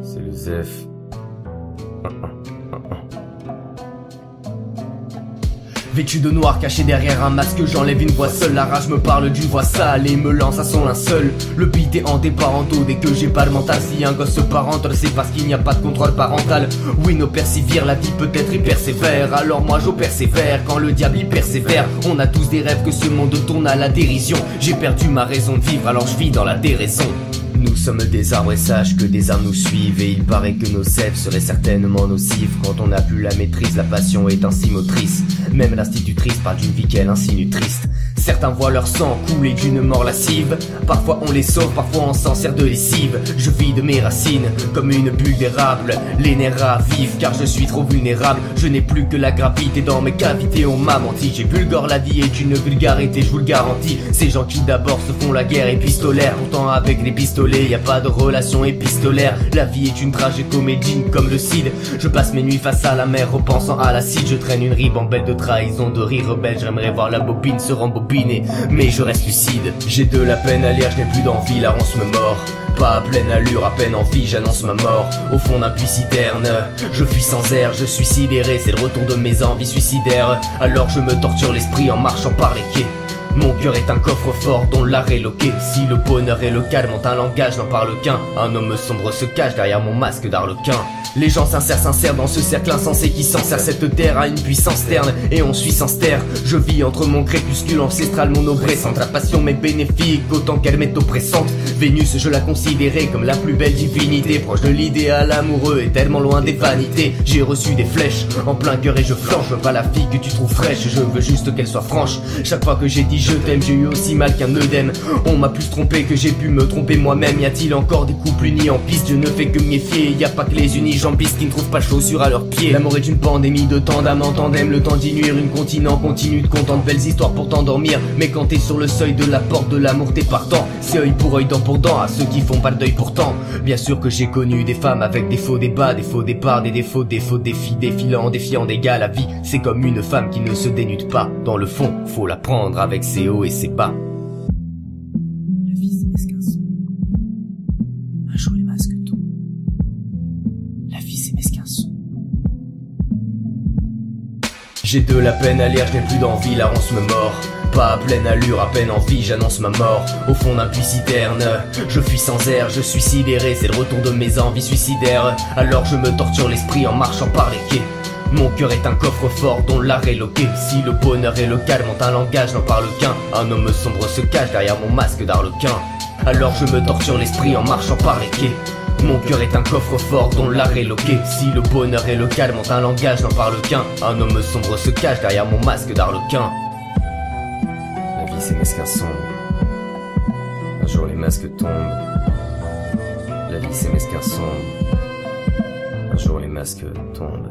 C'est le Zef. Vêtu de noir, caché derrière un masque, j'enlève une voix seule. La rage me parle d'une voix sale et me lance à son linceul. Le beat est hanté parentaux dès que j'ai pas le mental. Si un gosse se parente, c'est parce qu'il n'y a pas de contrôle parental. Oui, nos persivire, la vie peut-être y persévère. Alors moi je persévère quand le diable y persévère. On a tous des rêves que ce monde tourne à la dérision. J'ai perdu ma raison de vivre, alors je vis dans la déraison. Nous sommes des arbres et sache que des armes nous suivent. Et il paraît que nos sèves seraient certainement nocives. Quand on n'a plus la maîtrise, la passion est ainsi motrice. Même l'institutrice parle d'une vie qu'elle insinue triste. Certains voient leur sang couler d'une mort lascive. Parfois on les sauve, parfois on s'en sert de lessive. Je vis de mes racines comme une bulle d'érable. Les nerfs vivent car je suis trop vulnérable. Je n'ai plus que la gravité dans mes cavités. On m'a menti, j'ai vulgore, la vie est une vulgarité, je vous le garantis. Ces gens qui d'abord se font la guerre épistolaire. Pourtant avec les pistolets y a pas de relation épistolaire. La vie est une tragécomédie comme le cid. Je passe mes nuits face à la mer repensant à l'acide. Je traîne une ribambelle de trahison, de rire rebelle. J'aimerais voir la bobine se rembobiner, mais je reste lucide. J'ai de la peine à lire, je n'ai plus d'envie, la ronce me mord. Pas à pleine allure, à peine en vie, j'annonce ma mort. Au fond d'un puits citerne, je fuis sans air, je suis sidéré. C'est le retour de mes envies suicidaires. Alors je me torture l'esprit en marchant par les quais. Mon cœur est un coffre-fort dont l'art est loqué. Si le bonheur est le calme, un langage n'en parle qu'un. Un homme sombre se cache derrière mon masque d'arlequin. Les gens s'insèrent dans ce cercle insensé qui s'en sert. Cette terre a une puissance terne et on suit sans se taire. Je vis entre mon crépuscule ancestral, mon oppressante. La passion m'est bénéfique autant qu'elle m'est oppressante. Vénus, je la considérais comme la plus belle divinité. Proche de l'idéal amoureux et tellement loin des vanités. J'ai reçu des flèches en plein cœur et je flanche. Je veux pas la fille que tu trouves fraîche, je veux juste qu'elle soit franche. Chaque fois que j'ai dit je t'aime, j'ai eu aussi mal qu'un œdème. On m'a plus trompé que j'ai pu me tromper moi-même. Y a-t-il encore des couples unis en piste? Je ne fais que me méfier, y a pas que les unis en piste qui ne trouvent pas chaussures à leurs pieds. L'amour est une pandémie de tant d'âmes en tandem. Le temps d'y nuire, une continent continue de content de belles histoires pour t'endormir. Mais quand t'es sur le seuil de la porte de l'amour, t'es partant. C'est œil pour œil, dent pour dent à ceux qui font pas le deuil pourtant. Bien sûr que j'ai connu des femmes avec des faux débats, des faux départs, des défauts, défis, défilant, défiant des gars. La vie, c'est comme une femme qui ne se dénude pas. Dans le fond, faut la prendre avec ses hauts et ses bas. La vie, c'est mesquin son. Un jour, les masques tombent. La vie, c'est mesquin son. J'ai de la peine à lire, je n'ai plus d'envie, la ronce me mord. Pas à pleine allure, à peine en vie, j'annonce ma mort. Au fond d'un puits citerne, je fuis sans air, je suis sidéré. C'est le retour de mes envies suicidaires. Alors je me torture l'esprit en marchant par les quais. Mon cœur est un coffre-fort dont l'art est loqué. Si le bonheur est le calme, un langage n'en parle qu'un. Un homme sombre se cache derrière mon masque d'arlequin. Alors je me torture l'esprit en marchant par les quais. Mon cœur est un coffre-fort dont l'art est loqué. Si le bonheur est le calme, un langage n'en parle qu'un. Un homme sombre se cache derrière mon masque d'arlequin. La vie c'est mesquin sombre. Un jour les masques tombent. La vie c'est mesquin sombre. Un jour les masques tombent.